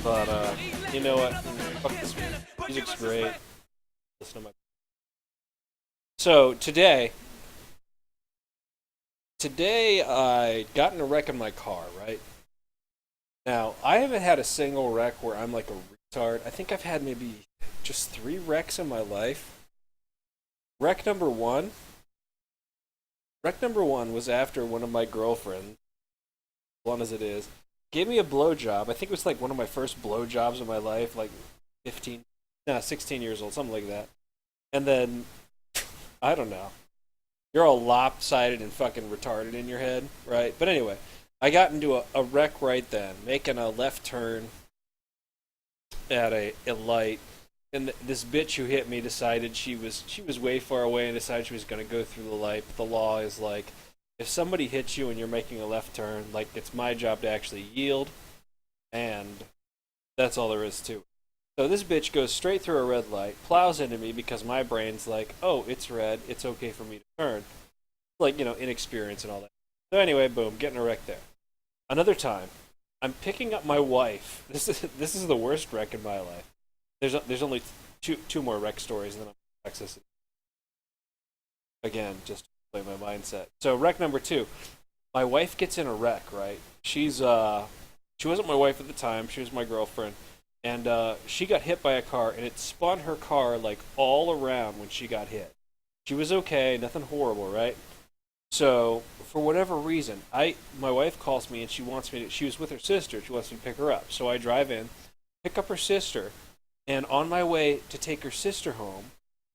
But you know what? Fuck this music. Music's great. Listen to my. So today I got in a wreck in my car. Right now, I haven't had a single wreck where I'm like a retard. I think I've had maybe just 3 wrecks in my life. Wreck number one. Wreck number one was after one of my girlfriends, blunt as it is, gave me a blowjob. I think it was like one of my first blowjobs in my life, like 15, no, 16 years old, something like that. And then, I don't know. You're all lopsided and fucking retarded in your head, right? But anyway, I got into a wreck right then, making a left turn at a light. And this bitch who hit me decided she was way far away and decided she was going to go through the light. But the law is like, if somebody hits you and you're making a left turn, like it's my job to actually yield, and that's all there is to it. So this bitch goes straight through a red light, plows into me because my brain's like, oh, it's red, it's okay for me to turn. Like, inexperience and all that. So anyway, boom, getting a wreck there. Another time, I'm picking up my wife. This is the worst wreck in my life. There's only two more wreck stories, and then I'm Toxicity. Again, just to play my mindset. So wreck number two. My wife gets in a wreck, right? She wasn't my wife at the time, she was my girlfriend. And she got hit by a car, and it spun her car like all around when she got hit. She was okay, nothing horrible, right? So for whatever reason, my wife calls me and she was with her sister. She wants me to pick her up. So I drive in, pick up her sister, and on my way to take her sister home,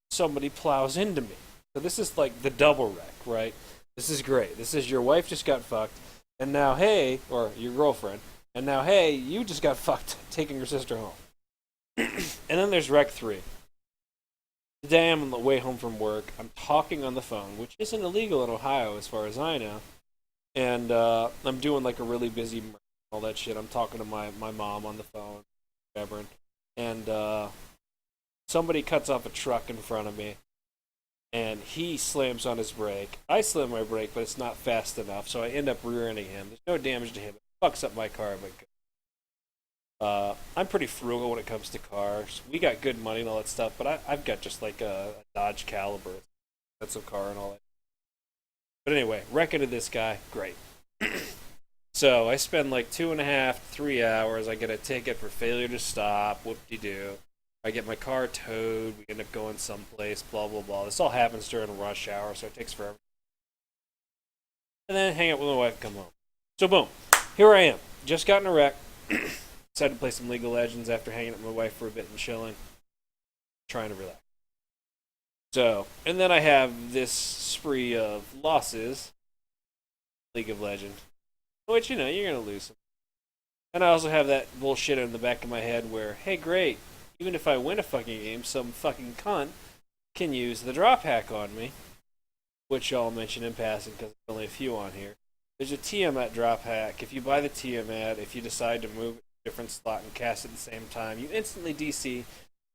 somebody plows into me. So this is like the double wreck, right? This is great. This is your wife just got fucked, and now hey, or your girlfriend, and now hey, you just got fucked taking your sister home. And then there's wreck three. Today I'm on the way home from work. I'm talking on the phone, which isn't illegal in Ohio as far as I know. And I'm doing like a really busy all that shit. I'm talking to my mom on the phone, whatever. And somebody cuts off a truck in front of me, and he slams on his brake. I slam my brake, but it's not fast enough, so I end up rear-ending him. There's no damage to him. It fucks up my car, but I'm pretty frugal when it comes to cars. We got good money and all that stuff, but I've got just like a Dodge Caliber. That's a car and all that. But anyway, wreck into this guy, great. So I spend like 2.5, 3 hours. I get a ticket for failure to stop. Whoop-de-doo. I get my car towed. We end up going someplace. Blah blah blah. This all happens during rush hour, so it takes forever. And then hang out with my wife, and come home. So boom, here I am. Just got in a wreck. Decided to play some League of Legends after hanging out with my wife for a bit and chilling, trying to relax. So, and then I have this spree of losses, League of Legends, which you're gonna lose some. And I also have that bullshit in the back of my head where, hey, great, even if I win a fucking game, some fucking cunt can use the drop hack on me, which I'll mention in passing because there's only a few on here. There's a Tiamat drop hack. If you buy the Tiamat, if you decide to move it to a different slot and cast it at the same time, you instantly DC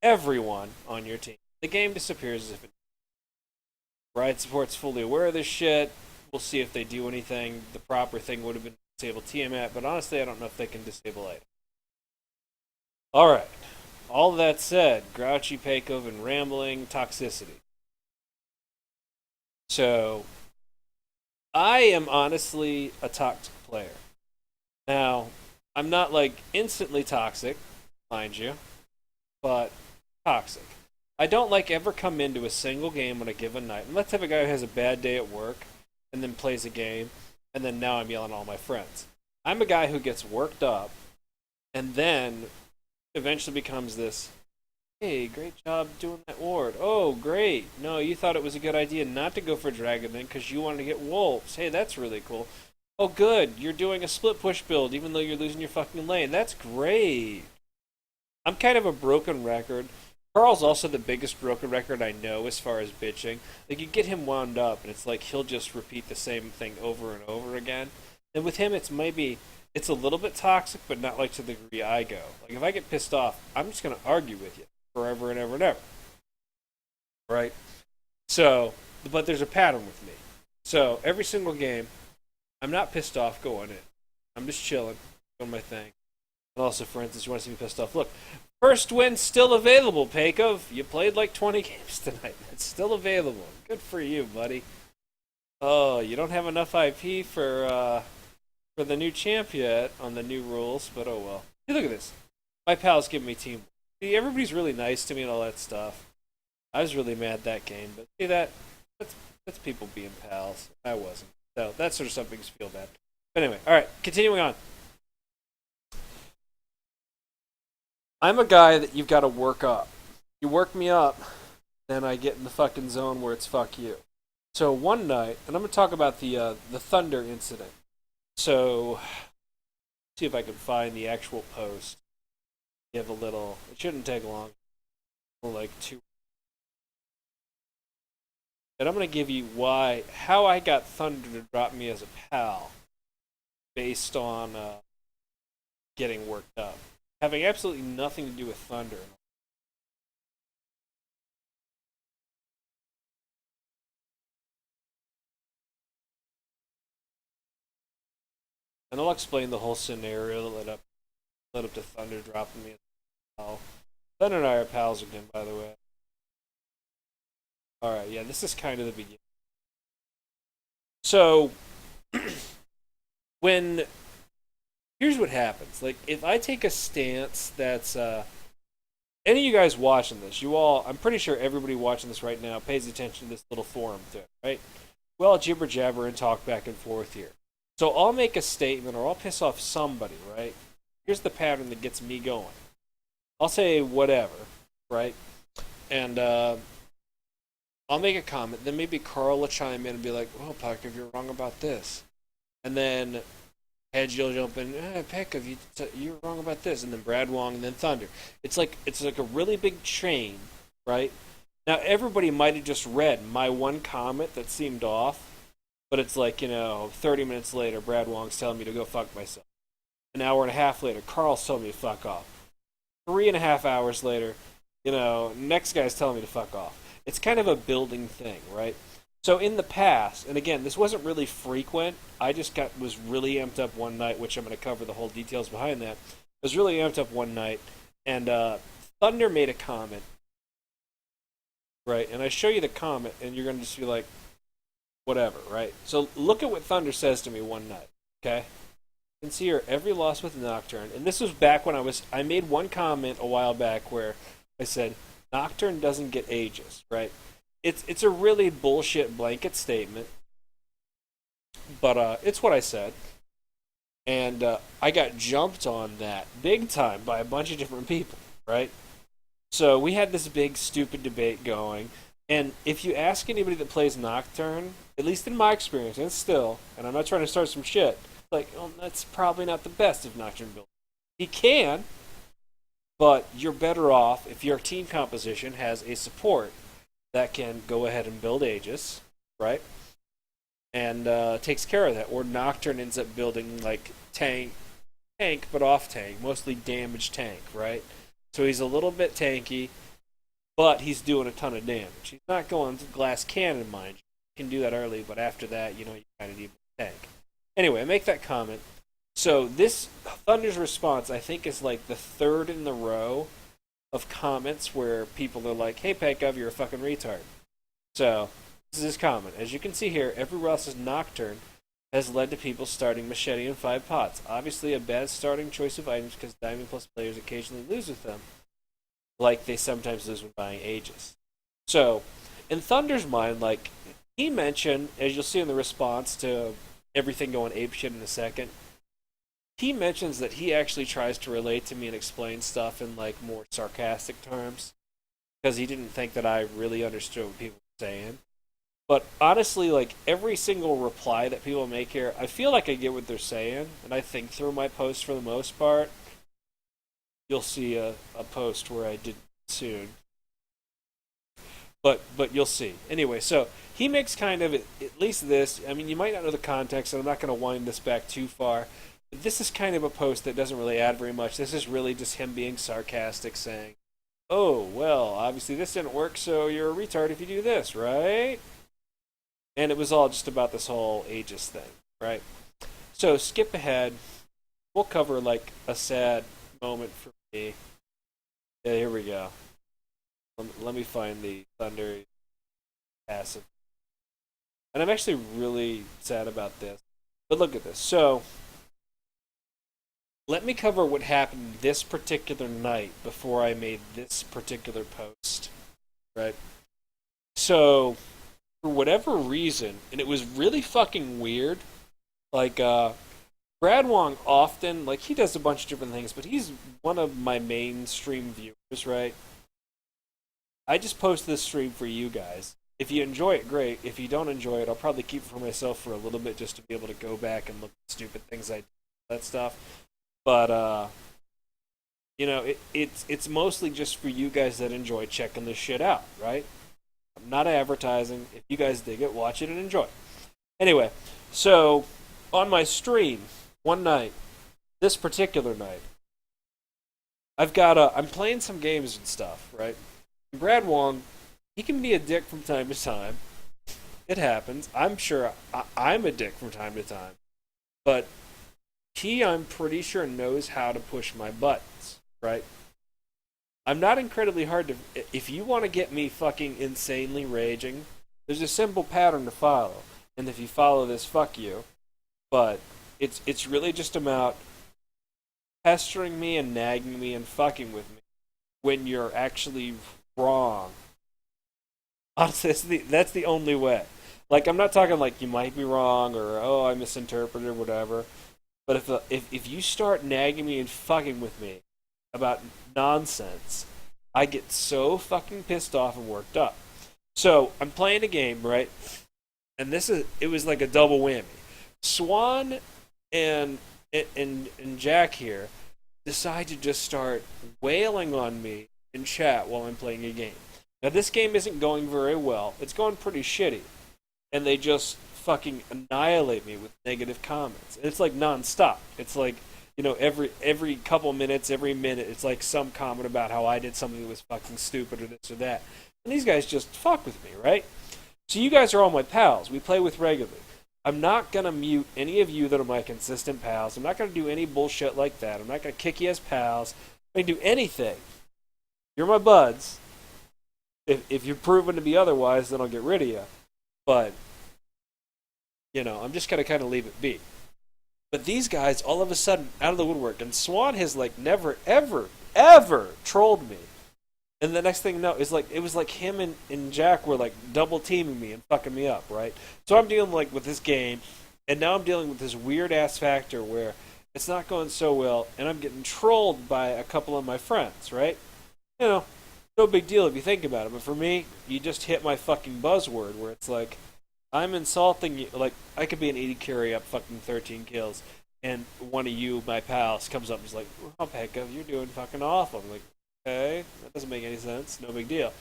everyone on your team. The game disappears as if it. Riot Support's fully aware of this shit. We'll see if they do anything. The proper thing would have been to disable Tiamat, but honestly, I don't know if they can disable it. Alright. All that said, grouchy, pacov, and rambling, Toxicity. So, I am honestly a toxic player. Now, I'm not like instantly toxic, mind you, but toxic. I don't like ever come into a single game on a given night. And let's have a guy who has a bad day at work and then plays a game, and then now I'm yelling at all my friends. I'm a guy who gets worked up and then eventually becomes this, hey, great job doing that ward. Oh, great. No, you thought it was a good idea not to go for Dragon then because you wanted to get wolves. Hey, that's really cool. Oh, good. You're doing a split push build even though you're losing your fucking lane. That's great. I'm kind of a broken record. Carl's also the biggest broken record I know as far as bitching. Like, you get him wound up, and it's like he'll just repeat the same thing over and over again. And with him, it's a little bit toxic, but not like to the degree I go. Like, if I get pissed off, I'm just going to argue with you forever and ever and ever. Right? So, but there's a pattern with me. So, every single game, I'm not pissed off going in. I'm just chilling, doing my thing. And also, for instance, you want to see me pissed off. Look, first win still available, pacov. You played like 20 games tonight. It's still available. Good for you, buddy. Oh, you don't have enough IP for the new champ yet on the new rules, but oh well. Hey, look at this. My pal's giving me team. See, everybody's really nice to me and all that stuff. I was really mad that game, but see that's people being pals. I wasn't. So that sort of stuff makes me feel bad. But anyway, all right, continuing on. I'm a guy that you've got to work up. You work me up, then I get in the fucking zone where it's fuck you. So one night, and I'm going to talk about the Thunder incident. So, see if I can find the actual post. Give a little. It shouldn't take long. Like 2. And I'm going to give you how I got Thunder to drop me as a pal, based on getting worked up, having absolutely nothing to do with Thunder. And I'll explain the whole scenario that led up to Thunder dropping me as a pal. Thunder and I are pals again, by the way. Alright, yeah, this is kind of the beginning. So, here's what happens. Like, if I take a stance that's, any of you guys watching this, I'm pretty sure everybody watching this right now pays attention to this little forum thing, right? We all jibber jabber and talk back and forth here. So I'll make a statement or I'll piss off somebody, right? Here's the pattern that gets me going. I'll say whatever, right? And I'll make a comment. Then maybe Carl will chime in and be like, "Oh, pacov, you're wrong about this." And then Hedge will jump in, pacov, you're wrong about this. And then Brad Wong and then Thunder. It's like a really big chain, right? Now everybody might have just read my one comment that seemed off. But it's like, 30 minutes later, Brad Wong's telling me to go fuck myself. An hour and a half later, Carl's telling me to fuck off. 3.5 hours later, next guy's telling me to fuck off. It's kind of a building thing, right? So in the past, and again, this wasn't really frequent. I just was really amped up one night, which I'm going to cover the whole details behind that. I was really amped up one night, and Thunder made a comment, right? And I show you the comment, and you're going to just be like, whatever, right? So look at what Thunder says to me one night, okay? You can see here, every loss with Nocturne. And this was back when I made one comment a while back where I said, Nocturne doesn't get Aegis, right? It's a really bullshit blanket statement, but it's what I said. And I got jumped on that big time by a bunch of different people, right? So we had this big stupid debate going. And if you ask anybody that plays Nocturne, at least in my experience, and I'm not trying to start some shit, like, that's probably not the best of Nocturne build. He can, but you're better off if your team composition has a support that can go ahead and build Aegis, right? And takes care of that. Or Nocturne ends up building, like, tank, but off tank, mostly damage tank, right? So he's a little bit tanky, but he's doing a ton of damage. He's not going glass cannon, mind you. You can do that early, but after that, you kind of need a tank. Anyway, I make that comment. So this Thunder's response, I think, is like the third in the row of comments where people are like, "Hey, pacov, you're a fucking retard." So this is his comment. As you can see here, everywhere else's Nocturne has led to people starting Machete in 5 pots. Obviously, a bad starting choice of items because Diamond Plus players occasionally lose with them, like they sometimes lose when buying Aegis. So, in Thunder's mind, like, he mentioned, as you'll see in the response to everything going apeshit in a second, he mentions that he actually tries to relate to me and explain stuff in, like, more sarcastic terms, because he didn't think that I really understood what people were saying. But honestly, like, every single reply that people make here, I feel like I get what they're saying, and I think through my posts for the most part. You'll see a post where I did soon. But you'll see. Anyway, so he makes kind of at least this. I mean, you might not know the context, and I'm not going to wind this back too far. But this is kind of a post that doesn't really add very much. This is really just him being sarcastic, saying, "Oh, well, obviously this didn't work, so you're a retard if you do this, right?" And it was all just about this whole Aegis thing, right? So skip ahead. We'll cover like a sad moment for me. Yeah, here we go. Let me find the Thunder passive. And I'm actually really sad about this. But look at this. So, let me cover what happened this particular night before I made this particular post. Right? So, for whatever reason, and it was really fucking weird, like, Brad Wong often, like, he does a bunch of different things, but he's one of my mainstream viewers, right? I just post this stream for you guys. If you enjoy it, great. If you don't enjoy it, I'll probably keep it for myself for a little bit just to be able to go back and look at stupid things I do, that stuff. But, it's mostly just for you guys that enjoy checking this shit out, right? I'm not advertising. If you guys dig it, watch it and enjoy. Anyway, so on my stream one night, this particular night, I'm playing some games and stuff, right? And Brad Wong, he can be a dick from time to time. It happens. I'm sure I'm a dick from time to time. But I'm pretty sure, knows how to push my buttons, right? I'm not incredibly hard to... If you want to get me fucking insanely raging, there's a simple pattern to follow. And if you follow this, fuck you. But it's really just about pestering me and nagging me and fucking with me when you're actually wrong. Honestly, that's the only way. Like, I'm not talking like you might be wrong or, oh, I misinterpreted or whatever. But if you start nagging me and fucking with me about nonsense, I get so fucking pissed off and worked up. So, I'm playing a game, right? And it was like a double whammy. Swan and Jack here decide to just start wailing on me in chat while I'm playing a game. Now, this game isn't going very well. It's going pretty shitty. And they just fucking annihilate me with negative comments. And it's like non-stop. It's like, every couple minutes, every minute, it's like some comment about how I did something that was fucking stupid or this or that. And these guys just fuck with me, right? So you guys are all my pals. We play with regularly. I'm not going to mute any of you that are my consistent pals. I'm not going to do any bullshit like that. I'm not going to kick you as pals. I'm going to do anything. You're my buds. If you're proven to be otherwise, then I'll get rid of you. But, I'm just going to kind of leave it be. But these guys, all of a sudden, out of the woodwork, and Swan has, like, never, ever, ever trolled me. And the next thing you know, it was like him and Jack were, like, double teaming me and fucking me up, right? So I'm dealing, like, with this game, and now I'm dealing with this weird-ass factor where it's not going so well, and I'm getting trolled by a couple of my friends, right? No big deal if you think about it. But for me, you just hit my fucking buzzword where it's like, I'm insulting you. Like, I could be an 80 carry up fucking 13 kills, and one of you, my pals, comes up and is like, oh, pacov, you're doing fucking awful. I'm like, okay, that doesn't make any sense. No big deal.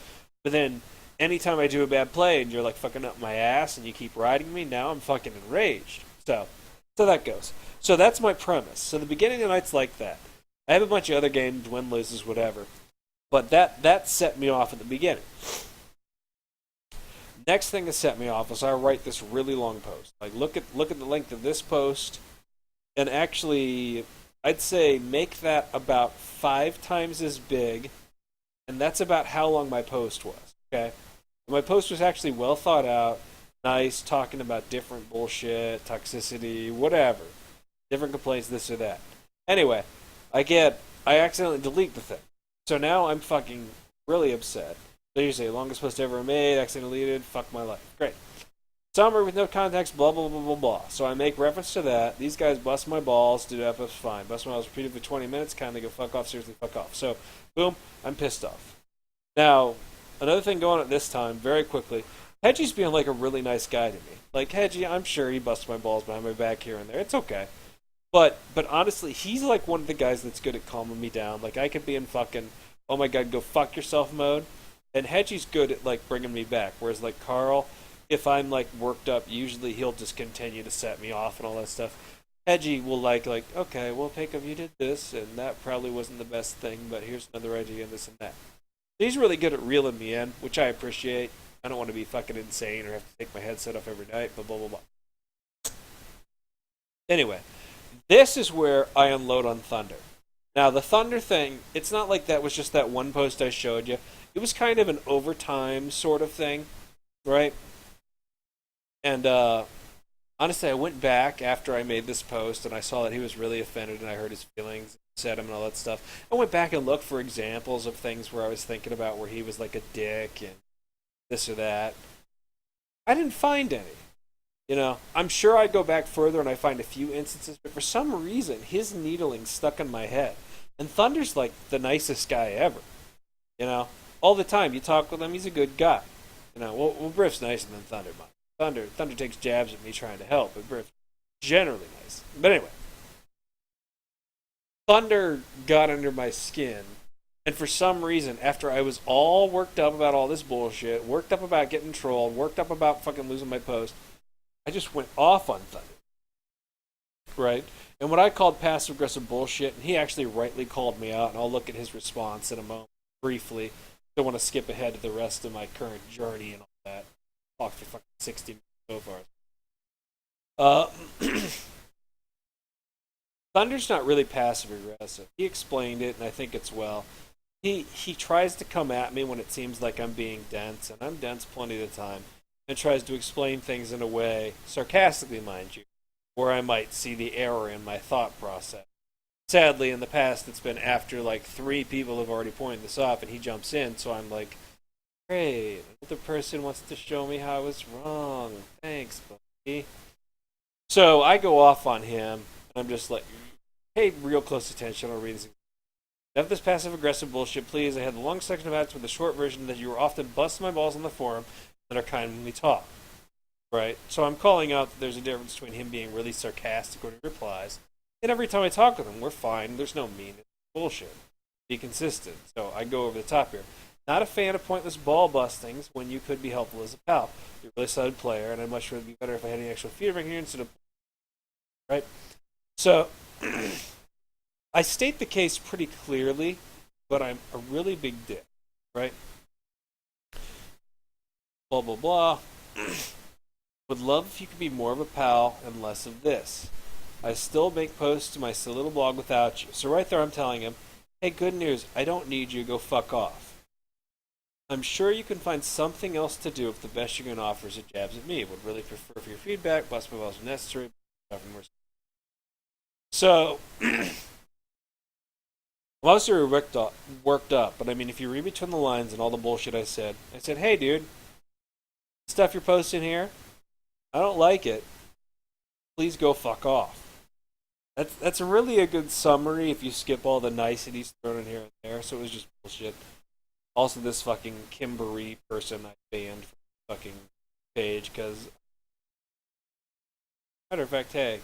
But then, anytime I do a bad play and you're like fucking up my ass and you keep riding me, now I'm fucking enraged. So that goes. So that's my premise. So the beginning of the night's like that. I have a bunch of other games, win, loses, whatever. But that set me off at the beginning. Next thing that set me off was I write this really long post. Like, look at the length of this post, and actually, I'd say make that about 5 times as big, and that's about how long my post was. Okay, my post was actually well thought out, nice, talking about different bullshit, toxicity, whatever, different complaints, this or that. Anyway, I accidentally delete the thing. So now I'm fucking really upset. So you say, longest post ever made, accidentally deleted, fuck my life. Great. Summary with no context, blah, blah, blah, blah, blah. So I make reference to that. These guys bust my balls, do that, that's fine. Bust my balls repeated for 20 minutes, kindly go fuck off, seriously fuck off. So, boom, I'm pissed off. Now, another thing going on at this time, very quickly, Hedgie's being like a really nice guy to me. Like, Hedgie, I'm sure he busts my balls behind my back here and there. It's okay. But honestly, he's like one of the guys that's good at calming me down. Like, I could be in fucking, oh my god, go fuck yourself mode. And Hedgie's good at, like, bringing me back. Whereas, like, Carl, if I'm, like, worked up, usually he'll just continue to set me off and all that stuff. Hedgie will, like, okay, well, pacov, you did this, and that probably wasn't the best thing, but here's another idea and this and that. He's really good at reeling me in, which I appreciate. I don't want to be fucking insane or have to take my headset off every night, but blah, blah, blah. Anyway, this is where I unload on Thunder. Now, the Thunder thing, it's not like that was just that one post I showed you. It was kind of an overtime sort of thing, right? And honestly, I went back after I made this post and I saw that he was really offended and I heard his feelings, said him and all that stuff. I went back and looked for examples of things where I was thinking about where he was like a dick and this or that. I didn't find any. I'm sure I go back further and I find a few instances, but for some reason, his needling stuck in my head. And Thunder's like the nicest guy ever. All the time you talk with him, he's a good guy. Well, Briff's nicer than Thunder, but Thunder takes jabs at me trying to help, but Briff's generally nice. But anyway, Thunder got under my skin, and for some reason, after I was all worked up about all this bullshit, worked up about getting trolled, worked up about fucking losing my post, I just went off on Thunder. Right? And what I called passive aggressive bullshit, and he actually rightly called me out, and I'll look at his response in a moment briefly. Don't want to skip ahead to the rest of my current journey and all that. Talked for fucking 60 minutes so far. Thunder's not really passive aggressive. He explained it, and I think it's well. He tries to come at me when it seems like I'm being dense, and I'm dense plenty of the time, and tries to explain things in a way, sarcastically mind you, where I might see the error in my thought process. Sadly, in the past, it's been after like 3 people have already pointed this off, and he jumps in, so I'm like, great, another person wants to show me how I was wrong. Thanks, buddy. So I go off on him, and I'm just like, pay real close attention. I'll read this. Enough this passive-aggressive bullshit, please. I had the long section of ads with the short version that you were often busting my balls on the forum and are kind when we talk. Right? So I'm calling out that there's a difference between him being really sarcastic when he replies, and every time I talk with him, we're fine. There's no mean bullshit. Be consistent. So I go over the top here. Not a fan of pointless ball bustings when you could be helpful as a pal. You're a really solid player, and I'd much rather be better if I had any actual feedback here instead of... Right? So... I state the case pretty clearly, but I'm a really big dick, right? Blah, blah, blah. Would love if you could be more of a pal and less of this. I still make posts to my silly little blog without you. So right there I'm telling him, hey, good news, I don't need you, go fuck off. I'm sure you can find something else to do if the best you can offer is a jabs at me. Would really prefer for your feedback, bust my balls if necessary. So... I'm obviously worked up, but I mean, if you read between the lines and all the bullshit I said, hey, dude, stuff you're posting here, I don't like it. Please go fuck off. That's really a good summary if you skip all the niceties thrown in here and there, so it was just bullshit. Also, this fucking Kimberly person I banned from the fucking page, because... Matter of fact, hey,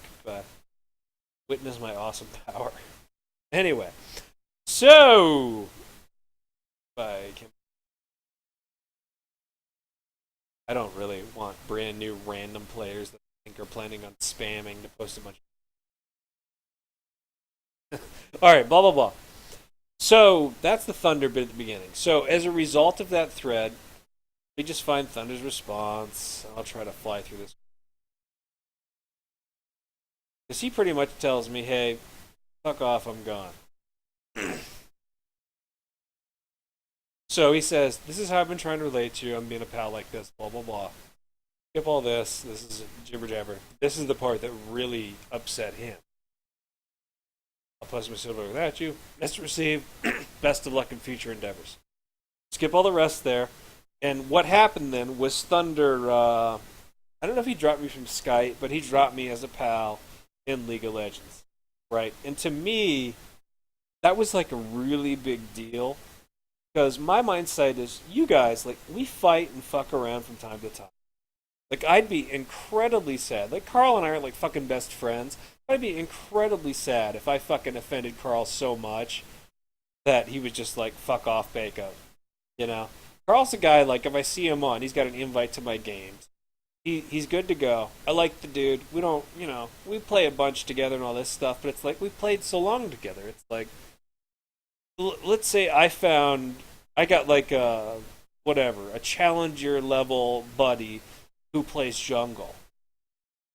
witness my awesome power. Anyway... So, I don't really want brand new random players that I think are planning on spamming to post a bunch of... Alright, blah blah blah. So, that's the Thunder bit at the beginning. So, as a result of that thread, we just find Thunder's response. I'll try to fly through this. Because he pretty much tells me, hey, fuck off, I'm gone. So he says, this is how I've been trying to relate to you. I'm being a pal like this, blah, blah, blah. Skip all this. This is jibber jabber. This is the part that really upset him. I'll post my silver without you. Best to receive. Best of luck in future endeavors. Skip all the rest there. And what happened then was Thunder, I don't know if he dropped me from Skype, but he dropped me as a pal in League of Legends. Right? And to me, that was like a really big deal. Because my mindset is, you guys, like, we fight and fuck around from time to time. Like, I'd be incredibly sad. Like, Carl and I are, like, fucking best friends. I'd be incredibly sad if I fucking offended Carl so much that he was just like, fuck off, pacov. Carl's a guy, like, if I see him on, he's got an invite to my games. He's good to go. I like the dude. We don't, we play a bunch together and all this stuff, but it's like, we played so long together. It's like, let's say I got like a challenger level buddy who plays jungle.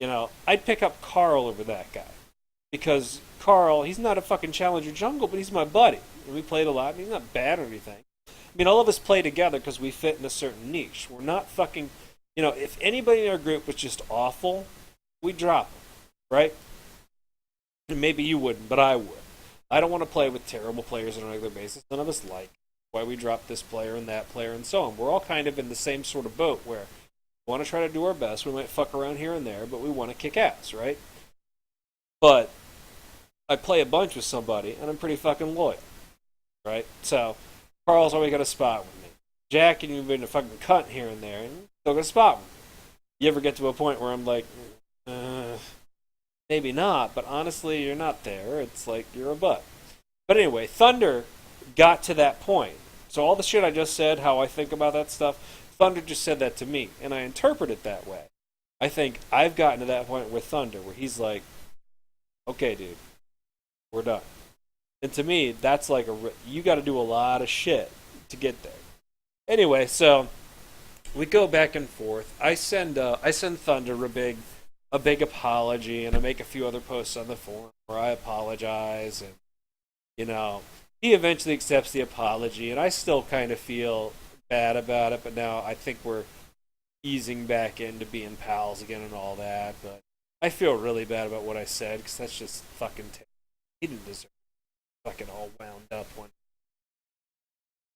I'd pick up Carl over that guy. because Carl, he's not a fucking challenger jungle, but he's my buddy. And we played a lot, and he's not bad or anything. I mean, all of us play together because we fit in a certain niche. We're not fucking, if anybody in our group was just awful, we'd drop them, right? And maybe you wouldn't, but I would. I don't want to play with terrible players on a regular basis. None of us like. Why we drop this player and that player and so on. We're all kind of in the same sort of boat where we want to try to do our best. We might fuck around here and there, but we want to kick ass, right? But I play a bunch with somebody, and I'm pretty fucking loyal, right? So Carl's always got a spot with me. Jack and you've been a fucking cunt here and there, and still got a spot with me. You ever get to a point where I'm like, maybe not, but honestly, you're not there. It's like you're a butt. But anyway, Thunder got to that point. So all the shit I just said, how I think about that stuff, Thunder just said that to me, and I interpret it that way. I think I've gotten to that point with Thunder where he's like, okay, dude, we're done. And to me, that's like you got to do a lot of shit to get there. Anyway, so we go back and forth. I send Thunder a big apology, and I make a few other posts on the forum where I apologize, and he eventually accepts the apology, and I still kind of feel bad about it, but now I think we're easing back into being pals again and all that, but I feel really bad about what I said, because that's just fucking terrible. He didn't deserve it. Fucking all wound up one.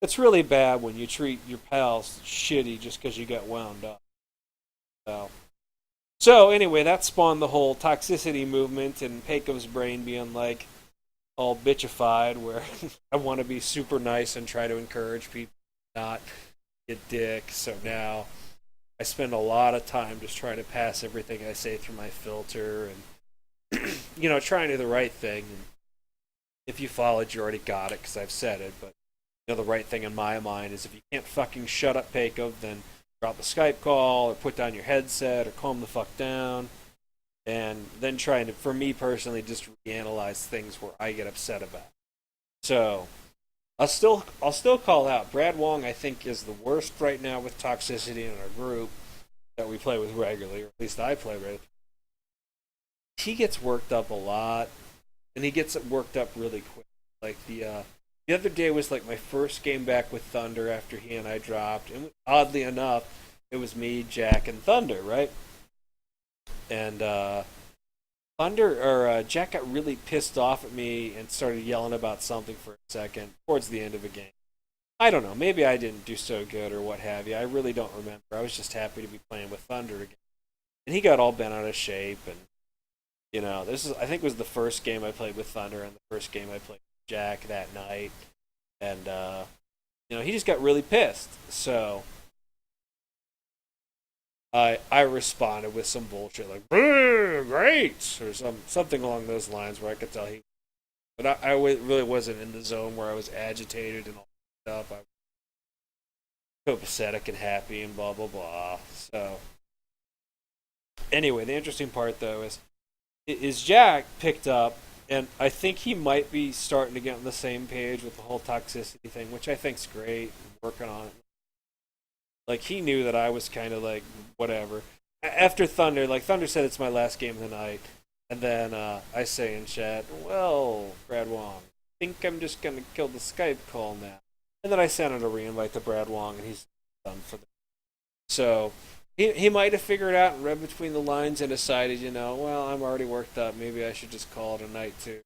It's really bad when you treat your pals shitty just because you got wound up. So anyway, that spawned the whole toxicity movement, and Pacov's brain being like, all bitchified, where I want to be super nice and try to encourage people not get dick. So now I spend a lot of time just trying to pass everything I say through my filter and trying to do the right thing. And if you followed, you already got it because I've said it. But the right thing in my mind is if you can't fucking shut up, Pacov, then drop a Skype call or put down your headset or calm the fuck down. And then trying to, for me personally, just reanalyze things where I get upset about. So I'll still call out Brad Wong. I think is the worst right now with toxicity in our group that we play with regularly, or at least I play with. He gets worked up a lot, and he gets worked up really quick. Like the other day was like my first game back with Thunder after he and I dropped, and oddly enough, it was me, Jack, and Thunder, right? And Jack got really pissed off at me and started yelling about something for a second towards the end of a game. I don't know, maybe I didn't do so good or what have you. I really don't remember. I was just happy to be playing with Thunder again. And he got all bent out of shape, and I think it was the first game I played with Thunder and the first game I played with Jack that night. And he just got really pissed. So I responded with some bullshit like great or something along those lines where I could tell but I really wasn't in the zone where I was agitated and all that stuff. I was copacetic and happy and blah blah blah. So anyway, the interesting part though is Jack picked up, and I think he might be starting to get on the same page with the whole toxicity thing, which I think's great. I'm working on it. Like, he knew that I was kind of like, whatever. After Thunder, Thunder said it's my last game of the night. And then I say in chat, well, Brad Wong, I think I'm just going to kill the Skype call now. And then I sent out a re-invite to Brad Wong, and he's done for the. So he might have figured out and read between the lines and decided, well, I'm already worked up. Maybe I should just call it a night too.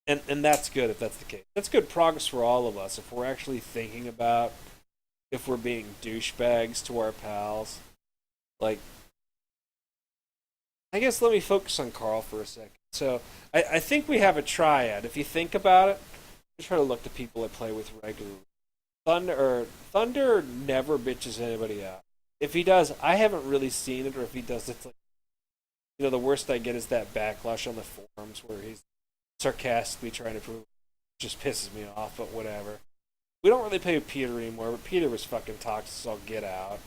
And that's good if that's the case. That's good progress for all of us if we're actually thinking about if we're being douchebags to our pals. Like, I guess let me focus on Carl for a second. So I think we have a triad. If you think about it, I try to look to people I play with regularly. Thunder never bitches anybody out. If he does, I haven't really seen it, or if he does, it's like, the worst I get is that backlash on the forums where he's sarcastically trying to prove, just pisses me off, but whatever. We don't really play with Peter anymore, but Peter was fucking toxic, so I'll get out.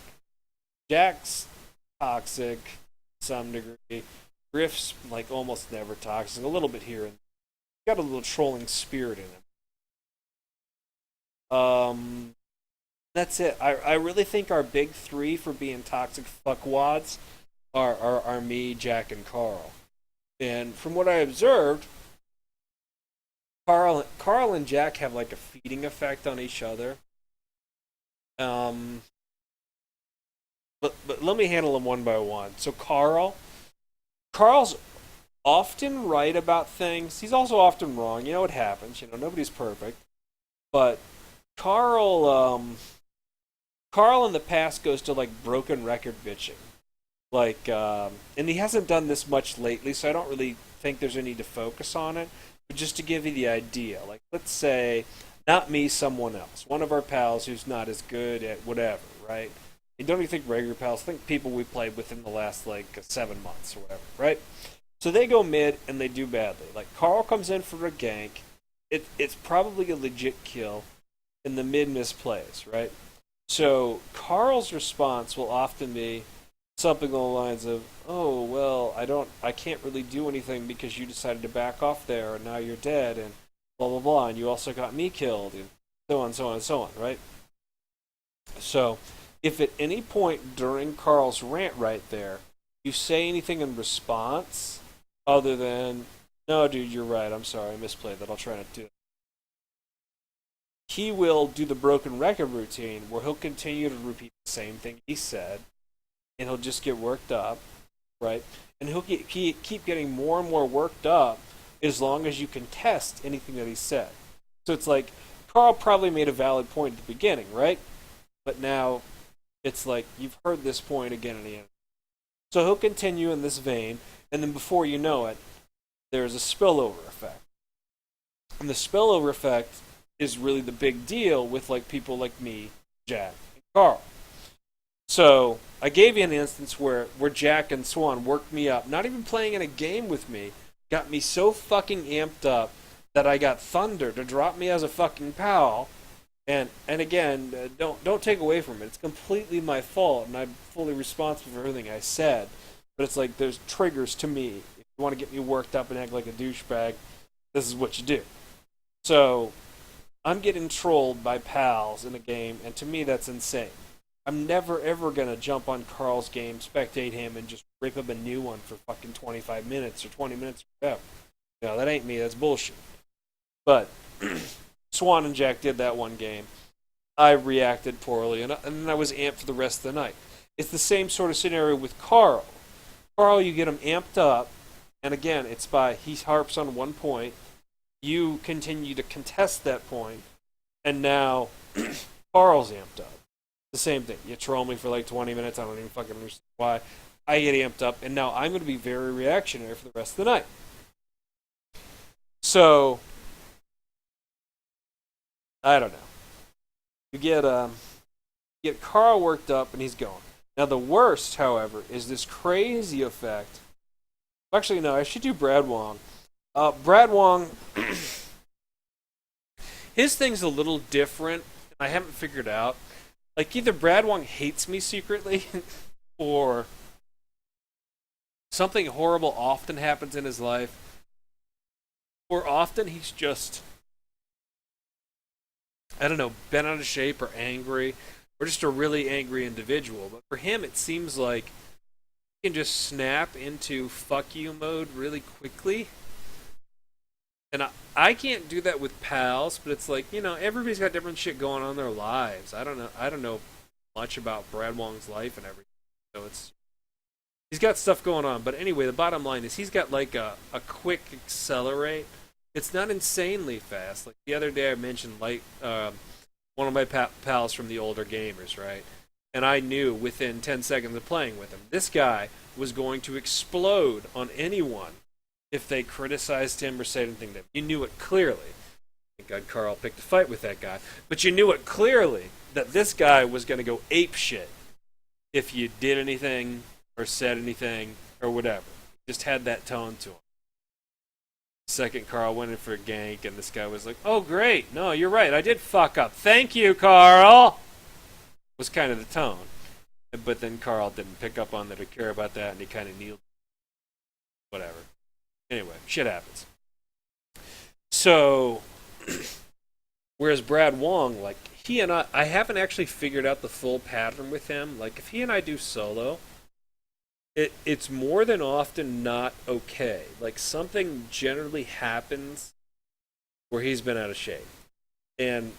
Jack's toxic to some degree. Griff's almost never toxic, a little bit here and there. Got a little trolling spirit in him. That's it. I really think our big three for being toxic fuckwads are me, Jack, and Carl. And from what I observed, Carl and Jack have like a feeding effect on each other. Um, but let me handle them one by one. So Carl's often right about things. He's also often wrong. You know what happens. You know nobody's perfect. But Carl, Carl in the past goes to like broken record bitching. Like, and he hasn't done this much lately, so I don't really think there's any need to focus on it. But just to give you the idea, like, let's say, not me, someone else, one of our pals who's not as good at whatever, right? And don't even think regular pals, think people we played with in the last like 7 months or whatever, right? So they go mid and they do badly. Like Carl comes in for a gank, it's probably a legit kill, and the mid misplays, right? So Carl's response will often be something along the lines of, "Oh well, I can't really do anything because you decided to back off there, and now you're dead, and blah blah blah, and you also got me killed, and so on, so on, and so on." Right? So, if at any point during Carl's rant right there, you say anything in response other than, "No, dude, you're right. I'm sorry, I misplayed that. I'll try not to do it." He will do the broken record routine where he'll continue to repeat the same thing he said, and he'll just get worked up, right? And keep getting more and more worked up as long as you can test anything that he said. So it's like Carl probably made a valid point at the beginning, right? But now it's like you've heard this point again and again. So he'll continue in this vein, and then before you know it, there's a spillover effect. And the spillover effect is really the big deal with like people like me, Jack, and Carl. So I gave you an instance where Jack and Swan worked me up, not even playing in a game with me, got me so fucking amped up that I got Thunder to drop me as a fucking pal. And again, don't take away from it. It's completely my fault, and I'm fully responsible for everything I said. But it's like there's triggers to me. If you want to get me worked up and act like a douchebag, this is what you do. So I'm getting trolled by pals in a game, and to me that's insane. I'm never ever gonna jump on Carl's game, spectate him, and just rip him a new one for fucking 25 minutes or 20 minutes or whatever. No, that ain't me. That's bullshit. But Swan and Jack did that one game. I reacted poorly, and then I was amped for the rest of the night. It's the same sort of scenario with Carl. Carl, you get him amped up, and again, it's by he harps on one point, you continue to contest that point, and now Carl's amped up. The same thing. You troll me for like 20 minutes, I don't even fucking understand why. I get amped up, and now I'm going to be very reactionary for the rest of the night. So, I don't know. You get Carl worked up, and he's going. Now, the worst, however, is this crazy effect. Actually, no, I should do Brad Wong. Brad Wong, his thing's a little different. I haven't figured out. Like, either Brad Wong hates me secretly, or something horrible often happens in his life, or often he's just, I don't know, bent out of shape or angry, or just a really angry individual. But for him, it seems like he can just snap into fuck you mode really quickly. And I can't do that with pals, but it's like, everybody's got different shit going on in their lives. I don't know much about Brad Wong's life and everything. So he's got stuff going on. But anyway, the bottom line is he's got like a quick accelerate. It's not insanely fast. Like the other day I mentioned one of my pals from the older gamers, right? And I knew within 10 seconds of playing with him, this guy was going to explode on anyone if they criticized him or said anything to him. You knew it clearly. Thank God Carl picked a fight with that guy. But you knew it clearly that this guy was going to go ape shit if you did anything or said anything or whatever. Just had that tone to him. Second, Carl went in for a gank, and this guy was like, "Oh, great. No, you're right. I did fuck up. Thank you, Carl." Was kind of the tone. But then Carl didn't pick up on that or care about that, and he kind of kneeled. Whatever. Anyway, shit happens. So, whereas Brad Wong, like, he and I haven't actually figured out the full pattern with him. Like, if he and I do solo, it's more than often not okay. Like something generally happens where he's been out of shape, and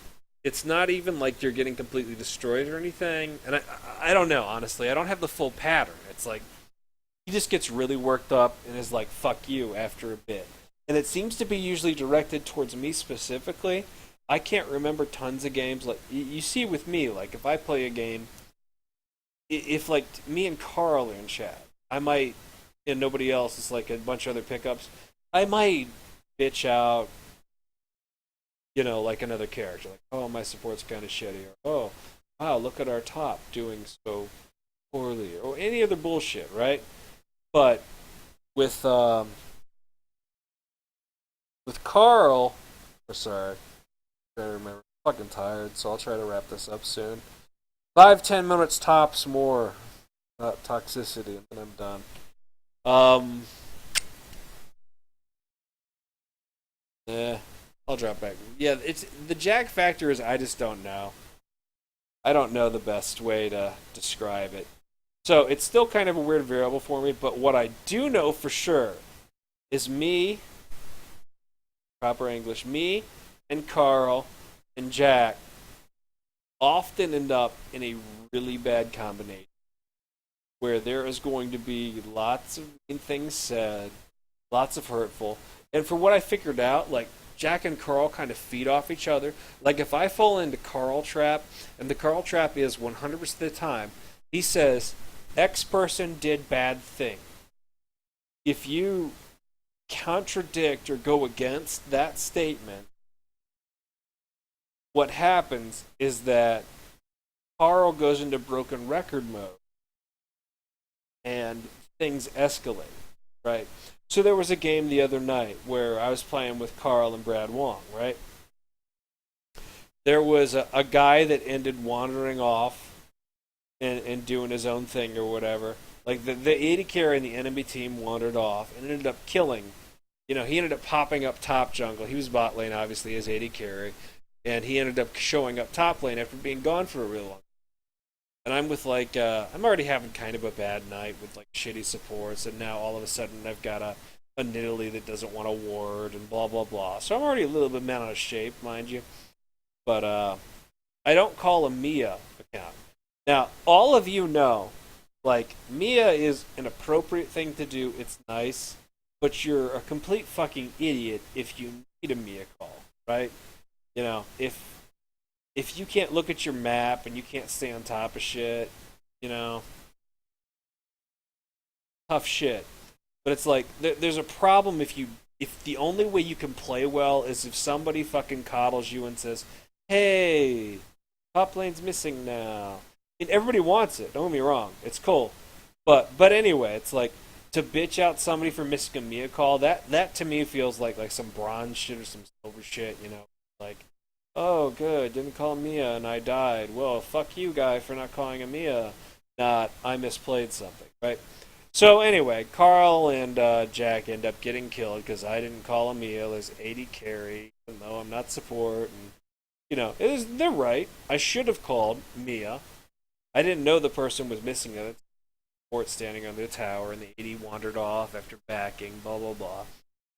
it's not even like you're getting completely destroyed or anything. And I don't know, honestly. I don't have the full pattern. It's like he just gets really worked up and is like "fuck you" after a bit, and it seems to be usually directed towards me specifically. I can't remember tons of games like you see with me. Like if I play a game, if like me and Carl are in chat, I might, and nobody else is like a bunch of other pickups. I might bitch out, like another character, like, oh, my support's kind of shitty, or oh, wow, look at our top doing so poorly, or any other bullshit, right? But with with Carl, or sorry, I gotta remember, I'm fucking tired, so I'll try to wrap this up soon. 5-10 minutes tops more. Toxicity, and then I'm done. Um, yeah, I'll drop back. Yeah, it's the Jack factor is I just don't know. I don't know the best way to describe it. So it's still kind of a weird variable for me, but what I do know for sure is me, proper English, me and Carl and Jack often end up in a really bad combination where there is going to be lots of mean things said, lots of hurtful. And for what I figured out, like Jack and Carl kind of feed off each other. Like if I fall into Carl trap, and the Carl trap is 100% of the time, he says, X person did bad thing. If you contradict or go against that statement, what happens is that Carl goes into broken record mode and things escalate, right? So there was a game the other night where I was playing with Carl and Brad Wong, right? There was a guy that ended wandering off and doing his own thing or whatever. Like the AD carry and the enemy team wandered off and ended up killing. He ended up popping up top jungle. He was bot lane, obviously, as AD carry. And he ended up showing up top lane after being gone for a real long time. And I'm with I'm already having kind of a bad night with like shitty supports, and now all of a sudden I've got a Nidalee that doesn't want to ward and blah blah blah. So I'm already a little bit out of shape, mind you. But I don't call a Mia account. Now, all of you know, like, Mia is an appropriate thing to do, it's nice, but you're a complete fucking idiot if you need a Mia call, right? If you can't look at your map and you can't stay on top of shit, tough shit. But it's like there's a problem if the only way you can play well is if somebody fucking coddles you and says, "Hey, top lane's missing now." And everybody wants it. Don't get me wrong, it's cool. But anyway, it's like to bitch out somebody for missing a Mia call. That to me feels like some bronze shit or some silver shit. Like, oh, good, didn't call Mia and I died. Well, fuck you, guy, for not calling a Mia. Not, I misplayed something, right? So anyway, Carl and Jack end up getting killed because I didn't call a Mia as AD carry, even though I'm not support. And, they're right. I should have called Mia. I didn't know the person was missing it. Support standing on the tower, and the AD wandered off after backing, blah, blah, blah.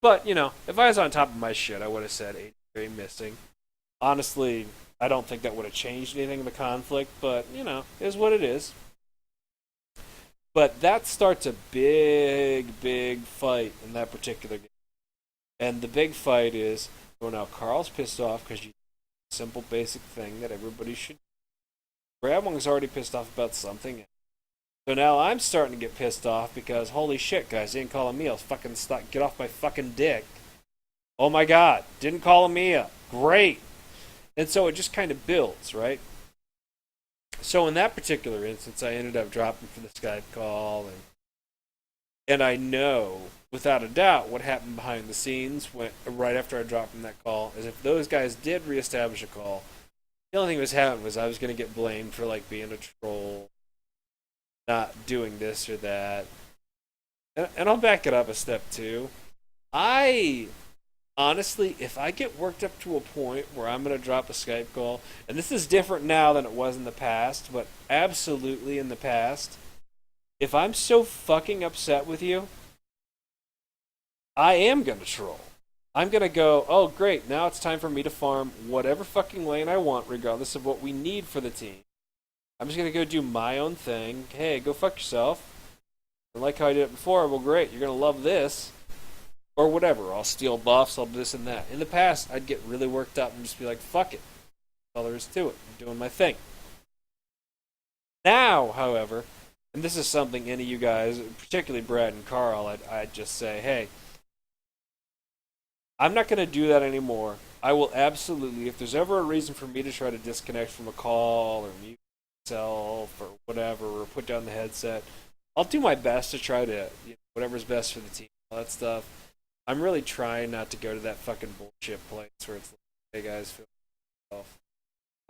But, if I was on top of my shit, I would have said AD carry missing. Honestly, I don't think that would have changed anything in the conflict, but, it is what it is. But that starts a big, big fight in that particular game. And the big fight is, well, now Carl's pissed off because you do a simple, basic thing that everybody should do. Brad Wong's already pissed off about something. So now I'm starting to get pissed off because, holy shit, guys, didn't call a Mia. Fucking get off my fucking dick. Oh my god, didn't call a Mia. Great. And so it just kind of builds, right? So in that particular instance, I ended up dropping for the Skype call, and I know, without a doubt, what happened behind the scenes right after I dropped from that call is if those guys did reestablish a call, the only thing that was happening was I was going to get blamed for being a troll, not doing this or that. And I'll back it up a step too. Honestly, if I get worked up to a point where I'm going to drop a Skype call, and this is different now than it was in the past, but absolutely in the past, if I'm so fucking upset with you, I am gonna troll. I'm gonna go, oh great, now it's time for me to farm whatever fucking lane I want, regardless of what we need for the team. I'm just gonna go do my own thing. Hey, go fuck yourself. And like how I did it before, well great, you're gonna love this. Or whatever, I'll steal buffs, I'll do this and that. In the past, I'd get really worked up and just be like, fuck it. That's all there is to it. I'm doing my thing. Now, however, and this is something any of you guys, particularly Brad and Carl, I'd just say, hey, I'm not going to do that anymore. I will absolutely, if there's ever a reason for me to try to disconnect from a call or mute myself or whatever, or put down the headset, I'll do my best to try to, whatever's best for the team, all that stuff. I'm really trying not to go to that fucking bullshit place where it's like, hey guys, feel yourself.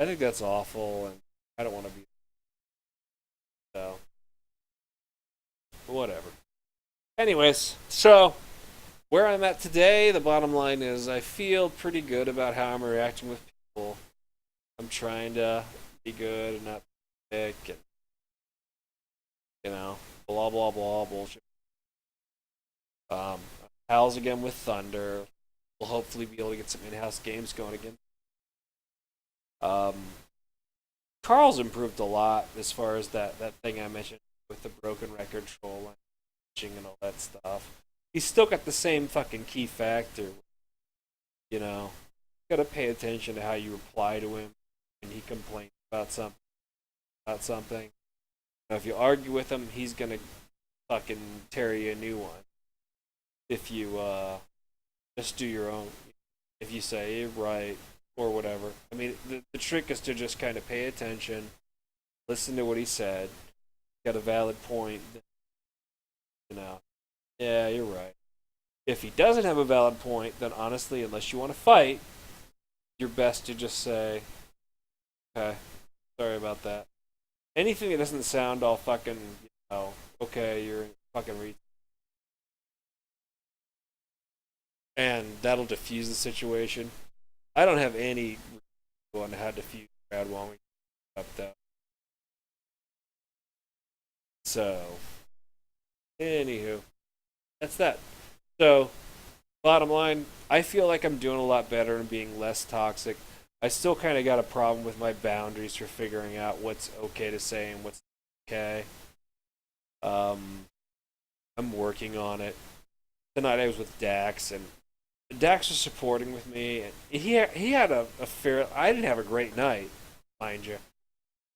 I think that's awful, and I don't want to be so. But whatever. Anyways, so where I'm at today, the bottom line is I feel pretty good about how I'm reacting with people. I'm trying to be good and not sick and blah blah blah bullshit. Pals again with Thunder. We'll hopefully be able to get some in-house games going again. Carl's improved a lot as far as that thing I mentioned with the broken record troll and all that stuff. He's still got the same fucking key factor. You gotta pay attention to how you reply to him when he complains about something. If you argue with him, he's gonna fucking tear you a new one. If you just do your own, if you say you're right or whatever. I mean, the trick is to just kind of pay attention, listen to what he said. Got a valid point. Yeah, you're right. If he doesn't have a valid point, then honestly, unless you want to fight, you're best to just say, okay, sorry about that. Anything that doesn't sound all fucking, okay, you're fucking retard. And that'll diffuse the situation. I don't have any on how to diffuse Brad while we up though. So, anywho, that's that. So, bottom line, I feel like I'm doing a lot better and being less toxic. I still kind of got a problem with my boundaries for figuring out what's okay to say and what's okay. I'm working on it. Tonight I was with Dax, and Dax was supporting with me, and he had a fair. I didn't have a great night, mind you,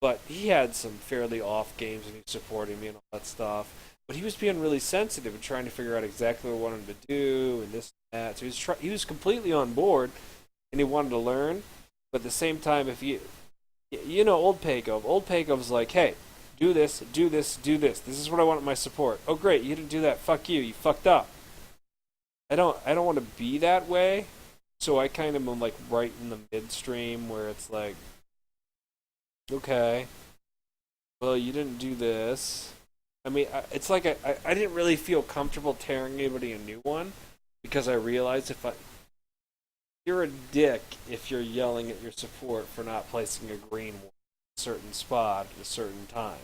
but he had some fairly off games, and he was supporting me and all that stuff. But he was being really sensitive and trying to figure out exactly what I wanted him to do and this and that. So he was completely on board, and he wanted to learn. But at the same time, if old Pacov's like, hey, do this, do this, do this. This is what I want my support. Oh great, you didn't do that. Fuck you. You fucked up. I don't want to be that way, so I kind of am like right in the midstream where it's like, okay, well you didn't do this. I mean, it's like I didn't really feel comfortable tearing anybody a new one because I realized you're a dick if you're yelling at your support for not placing a green one in a certain spot at a certain time.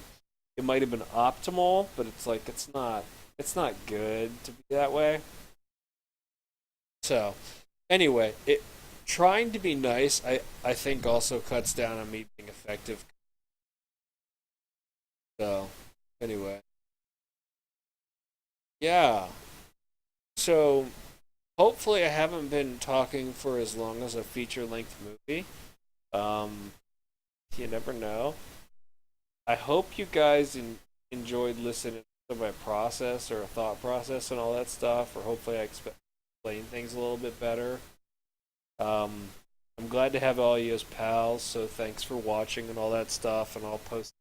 It might have been optimal, but it's like it's not good to be that way. So, anyway, trying to be nice, I think also cuts down on me being effective. So, anyway. Yeah. So, hopefully I haven't been talking for as long as a feature-length movie. You never know. I hope you guys enjoyed listening to my process or thought process and all that stuff, or hopefully I explain things a little bit better. I'm glad to have all you as pals, so thanks for watching and all that stuff, and I'll post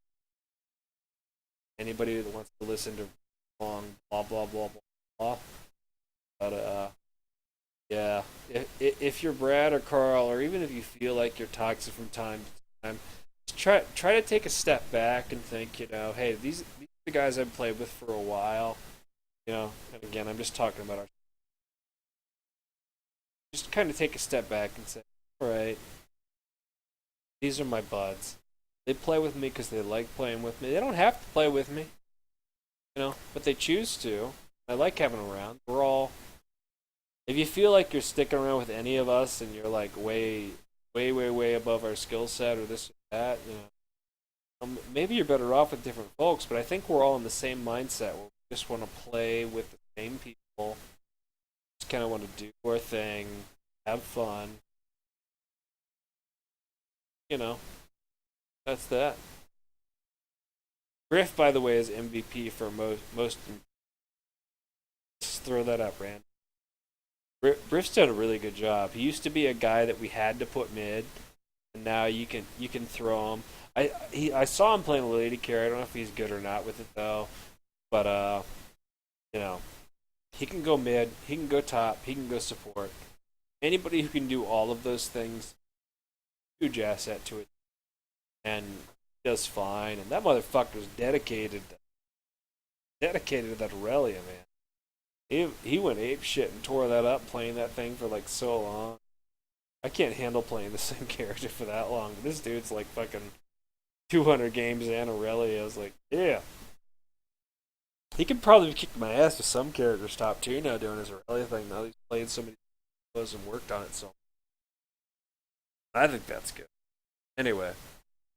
anybody that wants to listen to long blah blah blah blah blah. But yeah, if you're Brad or Carl, or even if you feel like you're toxic from time to time, just try to take a step back and think, hey, these are the guys I've played with for a while, and again, I'm just talking about our. Just kind of take a step back and say, all right, these are my buds. They play with me because they like playing with me. They don't have to play with me. but they choose to. I like having them around. We're all. If you feel like you're sticking around with any of us and you're like way above our skill set or this or that, maybe you're better off with different folks. But I think we're all in the same mindset where we just want to play with the same people. Just kind of want to do our thing, have fun. You know, that's that. Griff, by the way, is MVP for most. Just throw that up, Rand. Griff's done a really good job. He used to be a guy that we had to put mid, and now you can throw him. I saw him playing Lady Carry. I don't know if he's good or not with it though, but you know, he can go mid, he can go top, he can go support. Anybody who can do all of those things, huge asset to it, and does fine. And that motherfucker's dedicated to that Aurelia, man. He went ape shit and tore that up playing that thing for like so long. I can't handle playing the same character for that long. But this dude's like fucking 200 games in Aurelia. I was like, yeah. He could probably kick my ass with some characters top 2 now doing his Aurelia thing. Now he's played so many shows and worked on it so much. I think that's good. Anyway,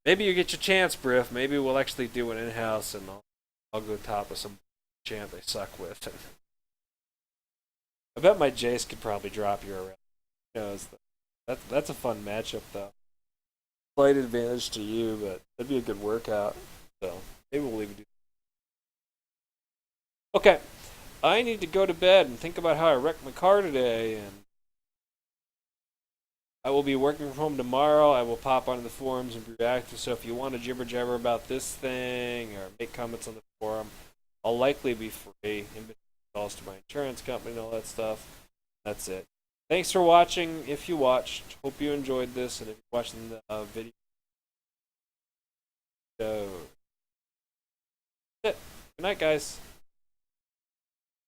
maybe you get your chance, Briff. Maybe we'll actually do an in-house and I'll go top of some champ they suck with. I bet my Jace could probably drop you around. That's a fun matchup though. Slight advantage to you, but that'd be a good workout. So maybe we'll even do. Okay, I need to go to bed and think about how I wrecked my car today, and I will be working from home tomorrow. I will pop onto the forums and be reactive. So if you want to jibber jabber about this thing or make comments on the forum, I'll likely be free. In between calls to my insurance company and all that stuff. That's it. Thanks for watching. If you watched, hope you enjoyed this, and if you're watching the video, that's it. Good night, guys.